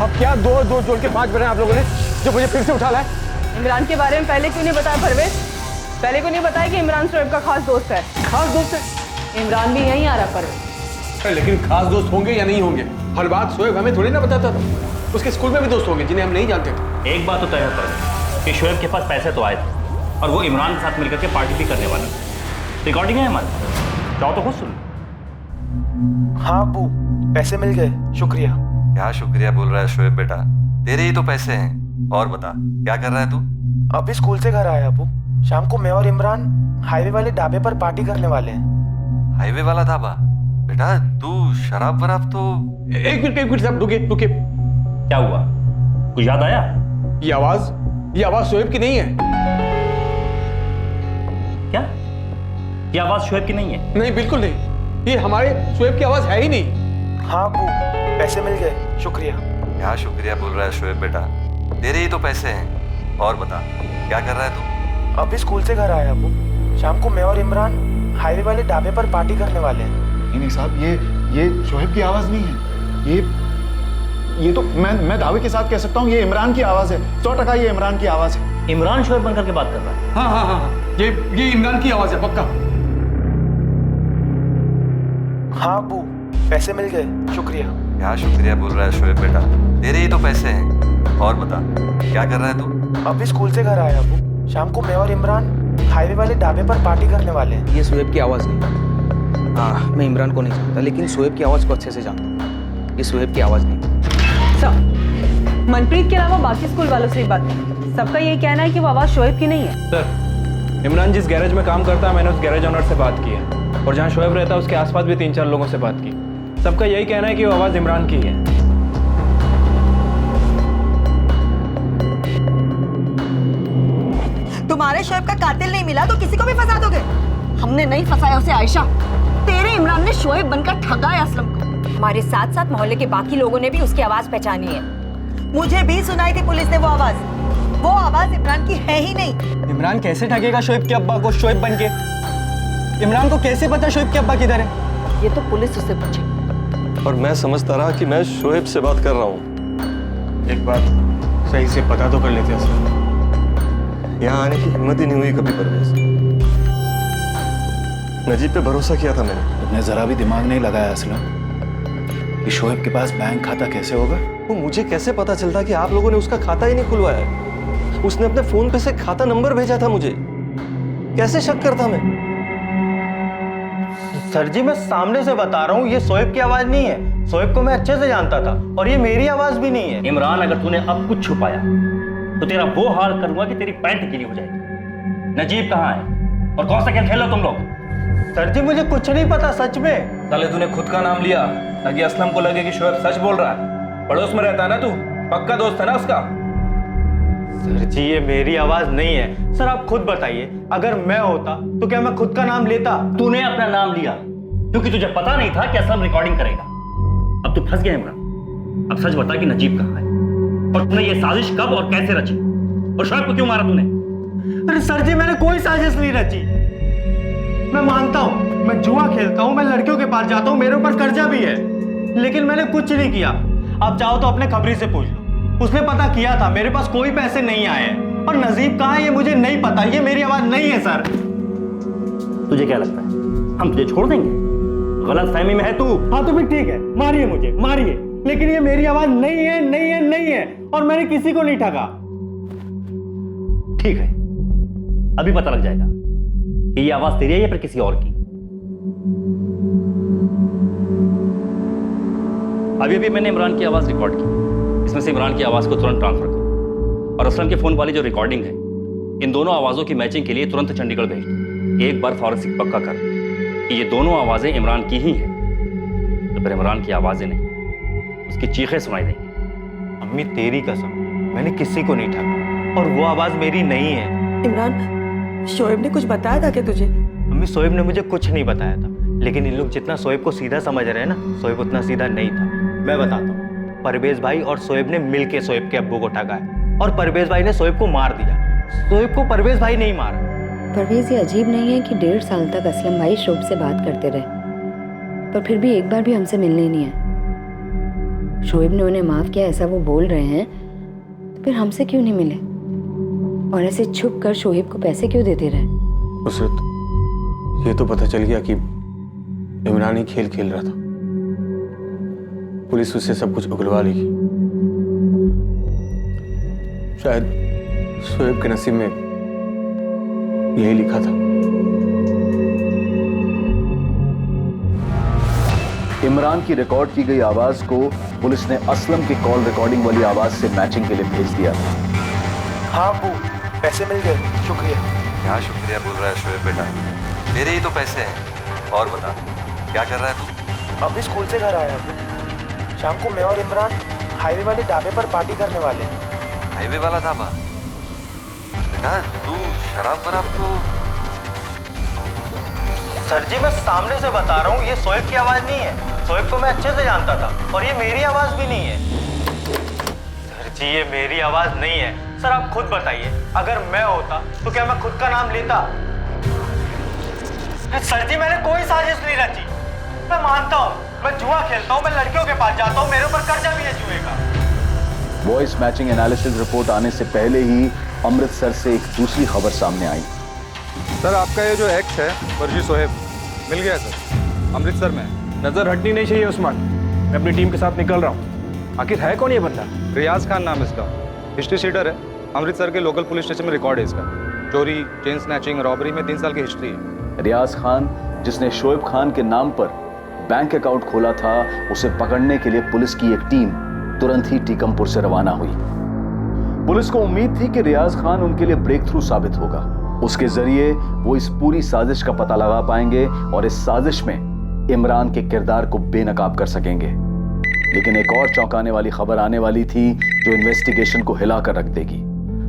अब क्या दो जोड़ के 5 बने आप लोगों ने जो मुझे फिर से उठा लाए? इमरान के बारे में पहले क्यों नहीं बताया परवेज? पहले क्यों नहीं बताया कि इमरान शोएब का खास दोस्त है? खास दोस्त है? इमरान भी यहीं आ रहा परवेज। लेकिन खास दोस्त होंगे या नहीं होंगे, हर बात शोएब हमें थोड़ी ना बताता था। उसके स्कूल में भी दोस्त होंगे जिन्हें हम नहीं जानते थे। एक बात तो तय है परवेज कि शोएब के पास पैसे तो आए थे और वो इमरान के साथ मिलकर के पार्टी भी करने वाला था। रिकॉर्डिंग है हमारे, चाहो तो खुद सुन। हाँ अब्बू, पैसे मिल गए, शुक्रिया। क्या शुक्रिया बोल रहा है शोएब बेटा? तेरे ही तो पैसे हैं। और बता, क्या कर रहा है तू? अभी स्कूल से घर आया अब्बू। शाम को मैं और इमरान हाईवे वाले ढाबे पर पार्टी करने वाले हैं। हाईवे वाला ढाबा? बेटा, तू शराब वराब तो... एक मिनट साहब, रुकिए। क्या हुआ, कुछ याद आया? ये आवाज शोएब की नहीं है। क्या ये आवाज शोएब की नहीं है? नहीं, बिल्कुल नहीं। ये हमारे शोएब की आवाज है ही नहीं। हाँ अब्बू, पैसे मिल गए, शुक्रिया। क्या शुक्रिया बोल रहा है शोएब बेटा? तेरे ही तो पैसे हैं। और बता, क्या कर रहा है तू? अभी स्कूल से घर आया अब्बू। शाम को मैं और इमरान हाईवे वाले ढाबे पर पार्टी करने वाले हैं। नहीं साहब, ये शोएब की आवाज नहीं है। ये तो मैं दावे के साथ कह सकता हूँ ये इमरान की आवाज है। 100% ये इमरान की आवाज है। इमरान शोएब बनकर के बात कर रहा है? हाँ। ये इमरान की आवाज है पक्का। हाँ अबू, पैसे मिल गए, शुक्रिया। क्या शुक्रिया बोल रहा है शोएब बेटा, तेरे ही तो पैसे हैं। और बता क्या कर रहा है तू? अभी स्कूल से घर आया अबू। शाम को मैं और इमरान हाईवे वाले ढाबे पर पार्टी करने वाले हैं। ये शोएब की आवाज़ नहीं। हाँ, मैं इमरान को नहीं जानता, लेकिन शोएब की आवाज़ को अच्छे से जानता हूँ। ये शोएब की आवाज़ नहीं। सर, मनप्रीत के अलावा बाकी स्कूल वालों से ही बात की। सबका यही कहना है कि वो आवाज़ शोएब की नहीं है। सर, इमरान जिस गैरेज में काम करता है मैंने उस गैरेज ओनर से बात की है, और जहाँ शोएब रहता है उसके आसपास भी 3-4 लोगों से बात की। सबका यही कहना है कि वो आवाज़ इमरान की है। तुम्हारे शोएब का कातिल नहीं मिला तो किसी को भी फंसा दोगे? हमने नहीं फंसाया उसे आयशा, तेरे इमरान ने शोएब बनकर ठगा है असलम को। हमारे साथ साथ मोहल्ले के बाकी लोगों ने भी उसकी आवाज पहचानी है। मुझे भी सुनाई थी पुलिस ने वो आवाज इमरान की है ही नहीं। इमरान कैसे ठगेगा शोएब के अब्बा को शोएब बन के? इमरान को कैसे पता शोएब के अब्बा किधर है? ये तो पुलिस उससे पूछे। और मैं समझता रहा कि मैं शोएब से बात कर रहा हूँ। एक बात सही से पता तो कर लेते असलम। यहाँ आने की हिम्मत ही नहीं हुई कभी परवेज। नजीब पे भरोसा किया था मैंने। तुमने जरा भी दिमाग नहीं लगाया असलम कि शोएब के पास बैंक खाता कैसे होगा? वो मुझे कैसे पता चलता कि आप लोगों ने उसका खाता ही नहीं खुलवाया? उसने अपने फोन पे से खाता नंबर भेजा था मुझे, कैसे शक करता मैं? सर जी मैं सामने से बता रहा हूँ, ये शोएब की आवाज नहीं है। शोएब को मैं अच्छे से जानता था, और ये मेरी आवाज भी नहीं है। इमरान, अगर तूने अब कुछ छुपाया तो तेरा वो हाल करूंगा कि तेरी पैंट गीली हो जाएगी। नजीब कहाँ है और कौन सा खेल खेलो तुम लोग? सर जी मुझे कुछ नहीं पता सच में। साले तूने खुद का नाम लिया ताकि असलम को लगे कि शोएब सच बोल रहा है। पड़ोस में रहता है ना तू, पक्का दोस्त है ना उसका। सर जी ये मेरी आवाज नहीं है। सर आप खुद बताइए, अगर मैं होता तो क्या मैं खुद का नाम लेता? तूने अपना नाम लिया क्योंकि तुझे पता नहीं था कि असलम रिकॉर्डिंग करेगा। अब तू फंस गया इमरान। अब सच बता कि नजीब कहाँ है और तूने ये साजिश कब और कैसे रची, और शोएब को क्यों मारा तूने? अरे सर जी मैंने कोई साजिश नहीं रची। मैं मानता हूँ मैं जुआ खेलता हूँ, मैं लड़कियों के पास जाता हूँ, मेरे ऊपर कर्जा भी है, लेकिन मैंने कुछ नहीं किया। आप चाहो तो अपने खबरी से पूछ लो, उसने पता किया था, मेरे पास कोई पैसे नहीं आए। और नजीब कहाँ है ये मुझे नहीं पता, ये मेरी आवाज नहीं है। सर तुझे क्या लगता है हम तुझे छोड़ देंगे? गलत फहमी में है तू। हाँ तो फिर ठीक है, मारिए मुझे मारिए, लेकिन ये मेरी आवाज नहीं है, नहीं है, नहीं है, और मैंने किसी को नहीं ठगा। ठीक है, अभी पता लग जाएगा कि ये आवाज तेरी है या फिर किसी और की। अभी अभी मैंने इमरान की आवाज रिकॉर्ड की। इसमें से इमरान की आवाज को तुरंत ट्रांसफर करो, और असलम के फोन वाली जो रिकॉर्डिंग है, इन दोनों आवाजों की मैचिंग के लिए तुरंत चंडीगढ़ भेज दो। एक बार फॉरेंसिक पक्का कर कि ये दोनों आवाजें इमरान की ही हैं, तो फिर इमरान की आवाजें नहीं, उसकी चीखें सुनाई देंगी। अम्मी तेरी कसम, मैंने किसी को नहीं ठगा, और वो आवाज मेरी नहीं है। इमरान, शोएब ने कुछ बताया था क्या तुझे? अम्मी शोएब ने मुझे कुछ नहीं बताया था, लेकिन इन लोग जितना शोएब को सीधा समझ रहे हैं ना, शोएब उतना सीधा नहीं था। मैं बताता हूँ, परवेज भाई और शोएब ने मिलके शोएब के अब्बू को ठगा है, और परवेज भाई ने शोएब को मार दिया। शोएब को परवेज भाई नहीं मारा। परवेज, ये अजीब नहीं है कि 1.5 साल तक असलम भाई शोएब से बात करते रहे, पर फिर भी एक बार भी हमसे मिलने ही नहीं आए। शोएब ने उन्हें माफ किया ऐसा वो बोल रहे हैं, तो फिर हमसे क्यों नहीं मिले, और ऐसे छुप कर शोएब को पैसे क्यों देते रहे? नुसरत, ये तो पता चल गया कि इमरान ही खेल खेल रहा था। पुलिस उससे सब कुछ उगलवा लेगी। शायद शोएब के नसीब में यही लिखा था। इमरान की रिकॉर्ड की गई आवाज को पुलिस ने असलम की कॉल रिकॉर्डिंग वाली आवाज से मैचिंग के लिए भेज दिया। हाँ अबू, पैसे मिल गए, शुक्रिया। क्या शुक्रिया बोल रहा है शोएब बेटा, मेरे ही तो पैसे हैं। और बता क्या कर रहा है तू? अभी स्कूल से घर आया अबू। शाम को मैं और इमरान हाईवे वाले ढाबे पर पार्टी करने वाले हैं। हाईवे वाला ढाबा? बेटा तू शराब वराब तो। सर जी मैं सामने से बता रहा हूँ, ये शोएब की आवाज नहीं है। शोएब को मैं अच्छे से जानता था, और ये मेरी आवाज भी नहीं है। सर जी ये मेरी आवाज नहीं है। सर आप खुद बताइए, अगर मैं होता तो क्या मैं खुद का नाम लेता? सर जी मैंने कोई साजिश नहीं रची। मैं मानता हूँ मैं जुआ खेलता हूँ, मैं लड़कियों के पास जाता हूँ, मेरे ऊपर कर्जा भी है जुए का। वॉइस मैचिंग एनालिसिस रिपोर्ट आने से पहले ही अमृतसर से एक दूसरी खबर सामने आई। सर आपका ये जो एक्स है फर्जी सोहेब मिल गया सर, अमृतसर में। नजर हटनी नहीं चाहिए उस्मान, मैं अपनी टीम के साथ निकल रहा हूँ। आखिर है कौन ये बंदा? रियाज खान नाम इसका, हिस्ट्री शीटर है, अमृतसर के लोकल पुलिस स्टेशन में रिकॉर्ड है इसका। चोरी, चेन स्नैचिंग, रॉबरी में 3 साल की हिस्ट्री है। रियाज खान जिसने शोएब खान के नाम पर बैंक अकाउंट खोला था, उसे पकड़ने के लिए पुलिस की एक टीम तुरंत ही टीकमपुर से रवाना हुई। पुलिस को उम्मीद थी कि रियाज खान उनके लिए ब्रेक थ्रू साबित होगा, उसके जरिए वो इस पूरी साजिश का पता लगा पाएंगे और इस साजिश में इमरान के किरदार को बेनकाब कर सकेंगे। लेकिन एक और चौंकाने वाली खबर आने वाली थी जो इन्वेस्टिगेशन को हिला कर रख देगी।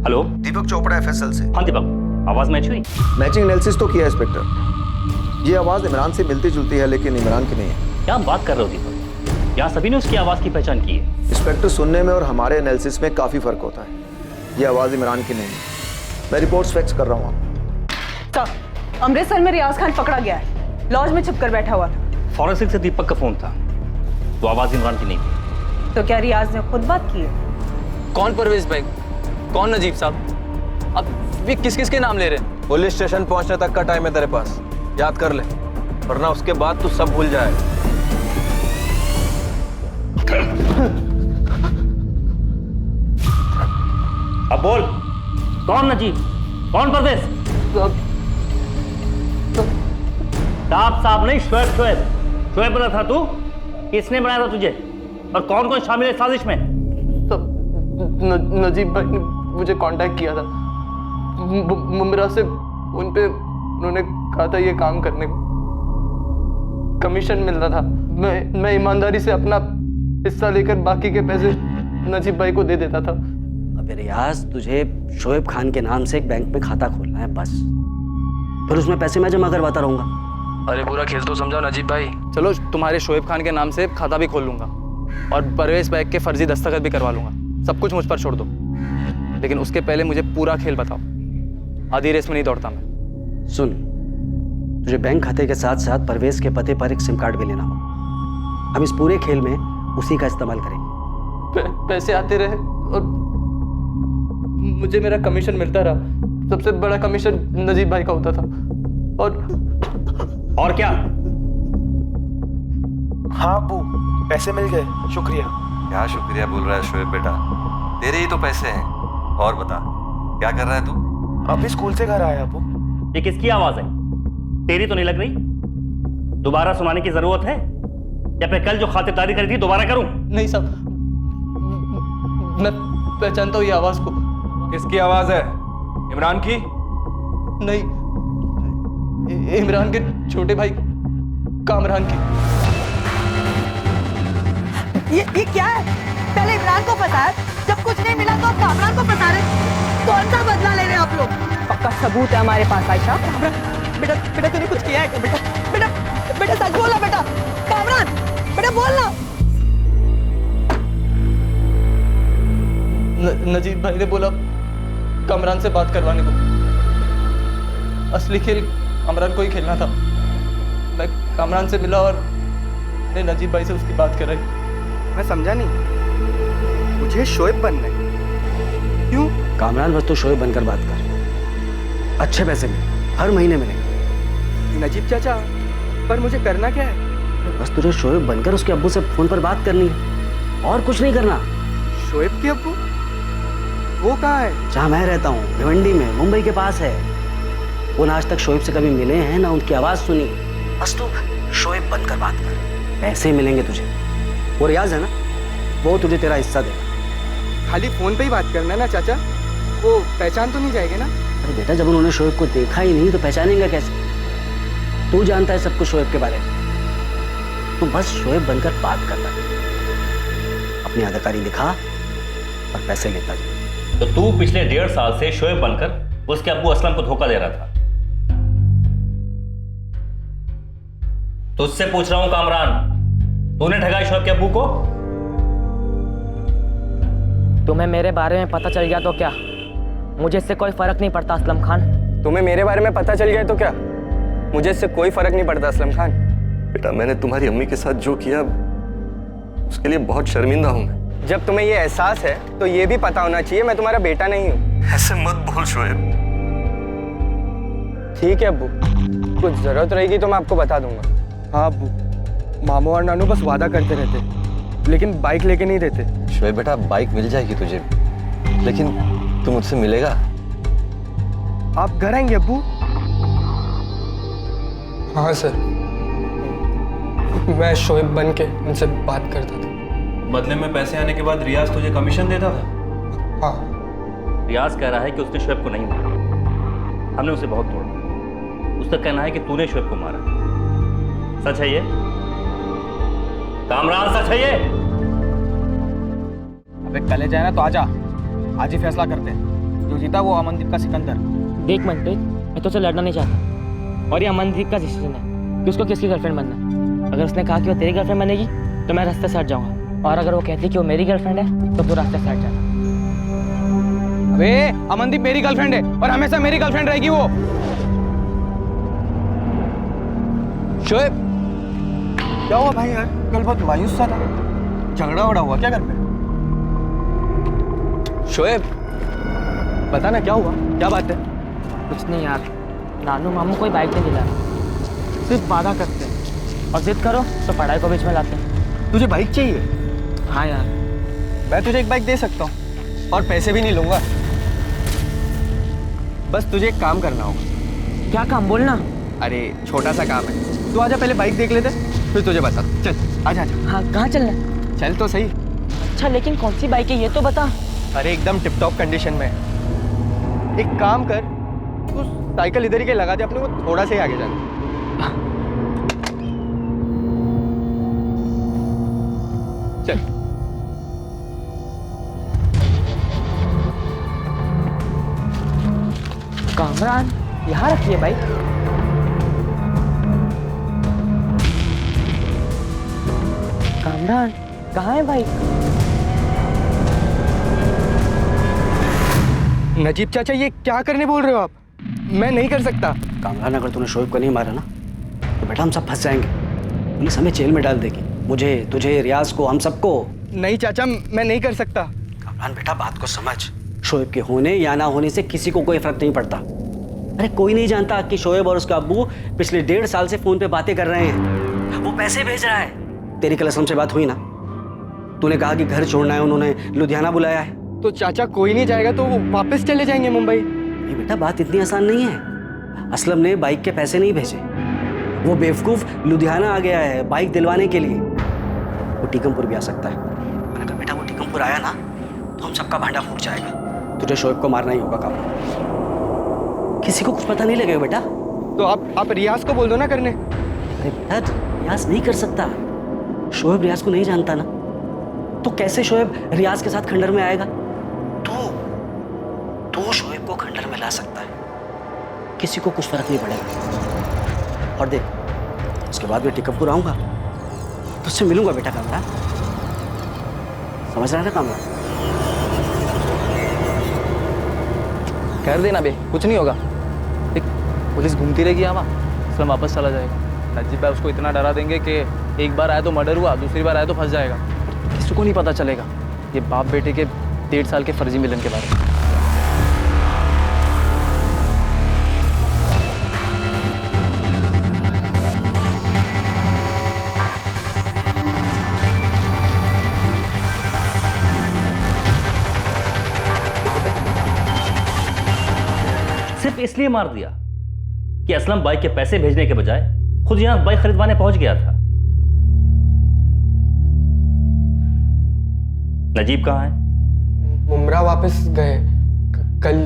हेलो, दीपक चोपड़ा एफएसएल से। हाँ दीपक, आवाज मैच हुई? मैचिंग एनालिसिस तो किया इंस्पेक्टर, ये आवाज इमरान से मिलती जुलती है लेकिन इमरान की नहीं है। क्या बात कर रहे हो दीपक? यहाँ सभी ने उसकी आवाज की पहचान की है। इंस्पेक्टर, सुनने में और हमारे एनालिसिस में काफी फर्क होता है। ये आवाज इमरान की नहीं है। मैं रिपोर्ट्स फैक्स कर रहा हूँ। सर, अमृतसर में रियाज खान पकड़ा गया है, लॉज में छुपकर बैठा हुआ था। फॉरेंसिक से दीपक का फोन था, तो आवाज इमरान की नहीं थी। तो क्या रियाज ने खुद बात की है? कौन परवेज भाई, कौन नजीब साहब? अब भी किस किस के नाम ले रहे हैं? पुलिस स्टेशन पहुंचने तक का टाइम है तेरे पास, याद कर ले, वरना उसके बाद तू सब भूल जाए। अब बोल, कौन नजीब, कौन परवेज? साहब नहीं, शोएब बना था तू? किसने बनाया था तुझे और कौन कौन शामिल है साजिश में? नजीब भाई ने मुझे कांटेक्ट किया था मुंबरा से, उन पे उन्होंने कहा था ये काम करने को, कमीशन मिल रहा था। मैं ईमानदारी से अपना हिस्सा लेकर बाकी के पैसे नजीब भाई को दे देता था। अबे रियाज, तुझे शोएब खान के नाम से एक बैंक में खाता खोलना है बस, फिर उसमें पैसे मैं जमा करवाता रहूंगा। अरे पूरा खेल तो समझाओ नजीब भाई। चलो तुम्हारे शोएब खान के नाम से खाता भी खोल लूंगा और परवेज बैग के फर्जी दस्तखत भी करवा लूंगा, सब कुछ मुझ पर छोड़ दो। लेकिन उसके पहले मुझे पूरा खेल बताओ, आधी रेस में नहीं दौड़ता मैं। सुन, तुझे बैंक खाते के साथ साथ परवेज के पते पर एक सिम कार्ड भी लेना होगा। हम इस पूरे खेल में उसी का इस्तेमाल करेंगे। पैसे आते रहे और मुझे मेरा कमीशन मिलता रहा। सबसे बड़ा कमीशन नजीब भाई का होता था। और क्या? हाँ अब्बू, पैसे मिल गए, शुक्रिया। क्या शुक्रिया बोल रहा है शोएब बेटा, तेरे ही तो पैसे हैं। और बता, क्या कर रहा है तू? अभी स्कूल से घर आया अब्बू। ये किसकी आवाज है? तेरी तो नहीं लग रही। दोबारा सुनाने की जरूरत है या फिर कल जो खातिरदारी करी थी दोबारा करूं? नहीं साहब, मैं पहचानता हूँ ये आवाज को। किसकी आवाज है? इमरान की? नहीं, इमरान के छोटे भाई कामरान की। ये क्या है? पहले इमरान को फंसाया, जब कुछ नहीं मिला तो अब कामरान को फंसा रहे। कौन सा बदला ले रहे हैं आप लोग? पक्का सबूत है हमारे पास आयशा। बेटा बेटा तूने कुछ किया है क्या? बेटा बेटा बेटा सच बोला बेटा। कामरान बेटा बोलना। नजीब भाई ने बोला कामरान से बात करवाने को। असली खेल कामरान को ही खेलना था। मैं कामरान से मिला और ने नजीब भाई से उसकी बात कराई। मैं समझा नहीं, मुझे शोएब बनना है। क्यों? कामरान, बस तो शोएब बनकर बात कर, अच्छे पैसे मिले, हर महीने मिलेंगे। नजीब चाचा, पर मुझे करना क्या है? बस तुझे शोएब बनकर उसके अब्बू से फोन पर बात करनी है और कुछ नहीं करना। शोएब के अब्बू? वो कहाँ है? जहाँ मैं रहता हूँ, भिवंडी में, मुंबई के पास है। वो आज तक शोएब से कभी मिले हैं ना उनकी आवाज सुनी। बस तू शोएब बनकर बात कर, पैसे मिलेंगे तुझे। वो रियाज है ना, वो तुझे तेरा हिस्सा देगा। खाली फोन पे ही बात करना है ना चाचा? वो पहचान तो नहीं जाएगी ना? अरे बेटा, जब उन्होंने शोएब को देखा ही नहीं तो पहचानेंगे कैसे? तू जानता है सब कुछ शोएब के बारे में। तू बस शोएब बनकर बात करता है, अपनी अदाकारी दिखा और पैसे लेता जा। तो तू पिछले 1.5 साल से शोएब बनकर उसके अब्बू असलम को धोखा दे रहा था। तुझसे पूछ रहा हूं कामरान, तूने ठगा शोएब के अब्बू को? तुम्हें मेरे बारे में पता चल गया तो क्या? मुझे इससे कोई फर्क नहीं पड़ता असलम खान। तुम्हें मेरे बारे में पता चल गया तो क्या? मुझे इससे कोई फर्क नहीं पड़ता असलम खान। बेटा, मैंने तुम्हारी अम्मी के साथ जो किया उसके लिए बहुत शर्मिंदा हूं मैं। जब तुम्हें ये एहसास है तो ये भी पता होना चाहिए मैं तुम्हारा बेटा नहीं हूँ। ऐसे मत बोल शोएब, ठीक है अब्बू, कुछ जरूरत रहेगी तो मैं आपको बता दूंगा। हाँ अब्बू, मामू और नानू बस वादा करते रहते, लेकिन बाइक लेके नहीं देते। शोएब बेटा, बाइक मिल जाएगी तुझे, लेकिन तू मुझसे मिलेगा? आप घर आएंगे अब्बू? हाँ सर, मैं शोएब बन के उनसे बात करता था। बदले में पैसे आने के बाद रियाज तुझे कमीशन देता था? हाँ। रियाज कह रहा है कि उसने शोएब को नहीं मारा, हमने उसे बहुत तोड़ा। उसका कहना है कि तूने शोएब को मारा। सच है ये कामरान, सच है ये? अबे कले जाए ना तो आजा, आज ही फैसला करते हैं। जो जीता वो अमनदीप का सिकंदर। देख मनप्रीत, मैं तो लड़ना नहीं चाहता, और ये अमनदीप का डिसीजन है कि उसको किसकी गर्लफ्रेंड बनना है। अगर उसने कहा कि वो तेरी गर्लफ्रेंड बनेगी तो मैं रास्ते से हट जाऊंगा, और अगर वो कहती कि वो मेरी गर्लफ्रेंड है तो तू रास्ते से हट जाना। अबे अमनदीप मेरी गर्लफ्रेंड है और हमेशा मेरी गर्लफ्रेंड रहेगी वो। शोएब, क्या हुआ भाई यार? कल बहुत मायूस सा था, झगड़ा वड़ा हुआ क्या घर पे? शोएब बता ना क्या हुआ, क्या बात है? कुछ नहीं यार, नानू मामू कोई बाइक नहीं दिला, सिर्फ वादा करते हैं, और जिद करो तो पढ़ाई को बीच में लाते हैं। तुझे बाइक चाहिए? हाँ यार। मैं तुझे एक बाइक दे सकता हूँ और पैसे भी नहीं लूंगा, बस तुझे एक काम करना होगा। क्या काम, बोलना। अरे छोटा सा काम है, तू आजा, पहले बाइक देख लेते फिर तुझे बता। चल आजा आजा। हाँ, कहाँ चलना है? चल तो सही। अच्छा, लेकिन कौन सी बाइक है ये तो बता। अरे एकदम टिप टॉप कंडीशन में। एक काम कर, तू साइकिल इधर ही के लगा दे, अपने को थोड़ा सा ही आगे जाना। चल। कामरान, यहाँ रखिए बाइक। कामरान, कहाँ है बाइक? नजीब चाचा, ये क्या करने बोल रहे हो आप? मैं नहीं कर सकता। कामरान, अगर तूने शोएब को नहीं मारा ना तो बेटा हम सब फंस जाएंगे, पुलिस हमें जेल में डाल देगी, मुझे, तुझे, रियाज को, हम सबको। नहीं चाचा, मैं नहीं कर सकता। कामरान बेटा, बात को समझ। शोएब के होने या ना होने से किसी को कोई फर्क नहीं पड़ता। अरे कोई नहीं जानता कि शोएब और उसका अब्बू पिछले 1.5 साल से फोन पे बातें कर रहे हैं, वो पैसे भेज रहा है। तेरी कल असलम से बात हुई ना, तूने कहा कि घर छोड़ना है, उन्होंने लुधियाना बुलाया है। तो चाचा कोई नहीं जाएगा तो वो वापस चले जाएंगे मुंबई? नहीं बेटा, बात इतनी आसान नहीं है। असलम ने बाइक के पैसे नहीं भेजे, वो बेवकूफ लुधियाना आ गया है बाइक दिलवाने के लिए। वो टीकमपुर भी आ सकता है, और अगर बेटा वो टीकमपुर आया ना तो हम सबका भांडा फूट जाएगा। तुझे शोएब को मारना ही होगा काम, किसी को कुछ पता नहीं लगेगा बेटा। तो आप रियाज को बोल दो ना करने। अरे बेटा, रियाज नहीं कर सकता, शोएब रियाज को नहीं जानता ना, तो कैसे शोएब रियाज के साथ खंडर में आएगा? तू शोएब को खंडर में ला सकता है, किसी को कुछ फर्क नहीं पड़ेगा। और देख, उसके बाद मैं टीकमपुर आऊंगा तो उससे मिलूंगा बेटा कामरान, समझ रहा है ना कामरान? कर देना बे, कुछ नहीं होगा। देख, पुलिस घूमती रहेगी यहाँ, इसलिए वापस चला जाएगा। नजीब भाई उसको इतना डरा देंगे कि एक बार आया तो मर्डर हुआ, दूसरी बार आया तो फंस जाएगा। किसी को नहीं पता चलेगा ये बाप बेटे के 1.5 साल के फर्जी मिलन के बारे में। सिर्फ इसलिए मार दिया कि असलम बाइक के पैसे भेजने के बजाय खुद यहां बाइक खरीदवाने पहुंच गया था। नजीब कहाँ है? मुमरा वापस गए,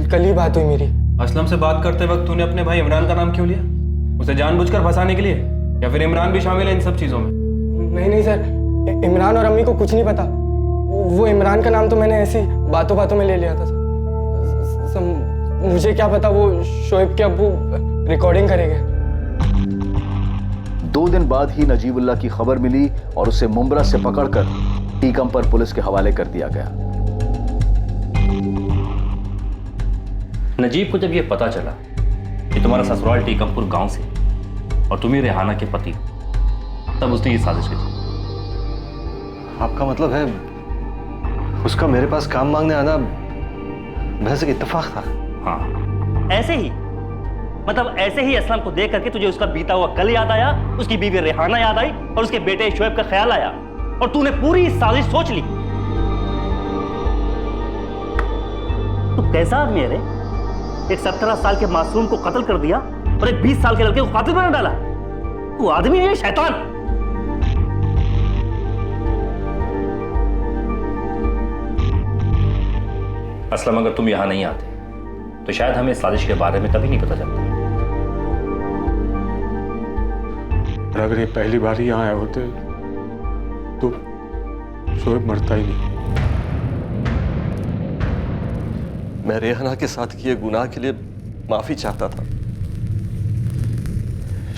कल ही बात हुई मेरी। असलम से बात करते वक्त तूने अपने भाई इमरान का नाम क्यों लिया? उसे जानबूझकर फंसाने के लिए, या फिर इमरान भी शामिल है इन सब चीजों में? नहीं सर, इमरान और अम्मी को कुछ नहीं पता। वो इमरान का नाम तो मैंने ऐसी बातों बातों में ले लिया था सर। मुझे क्या पता वो शोएब के अब्बू रिकॉर्डिंग करेंगे। 2 दिन बाद ही नजीबुल्लाह की खबर मिली और उसे मुंब्रा से पकड़कर टीकमपुर पुलिस के हवाले कर दिया गया। नजीब को जब यह पता चला कि तुम्हारा ससुराल टीकमपुर गांव से और तुम ही रेहाना के पति, तब उसने ये साजिश की। आपका मतलब है उसका मेरे पास काम मांगने आना महज एक इत्तेफाक था? हाँ, ऐसे ही, मतलब ऐसे ही असलम को देख करके तुझे उसका बीता हुआ कल याद आया, उसकी बीवी रेहाना याद आई और उसके बेटे शोएब का ख्याल आया और तूने पूरी साजिश सोच ली। तू कैसा आदमी है रे? एक 17 साल के मासूम को कत्ल कर दिया और एक 20 साल के लड़के को कातिल बना डाला। तू आदमी है शैतान। असलम अगर तुम यहां नहीं आते तो शायद हमें इस साजिश के बारे में कभी नहीं पता चलता। अगर ये पहली बार ही यहाँ आए होते तो शोएब मरता ही नहीं। मैं रेहाना के साथ किए गुनाह के लिए माफी चाहता था।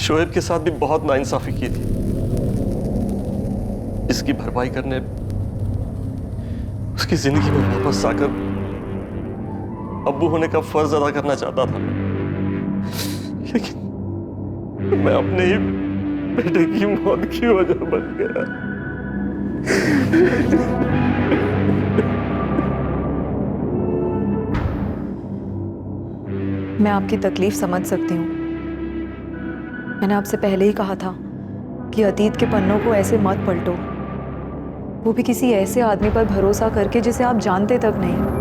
शोएब के साथ भी बहुत नाइंसाफी की थी। इसकी भरपाई करने उसकी जिंदगी में वापस आकर अब्बू होने का फर्ज अदा करना चाहता था, लेकिन मैं अपने ही बेटे की मौत की वजह बन गया। मैं आपकी तकलीफ समझ सकती हूँ। मैंने आपसे पहले ही कहा था कि अतीत के पन्नों को ऐसे मत पलटो, वो भी किसी ऐसे आदमी पर भरोसा करके जिसे आप जानते तक नहीं।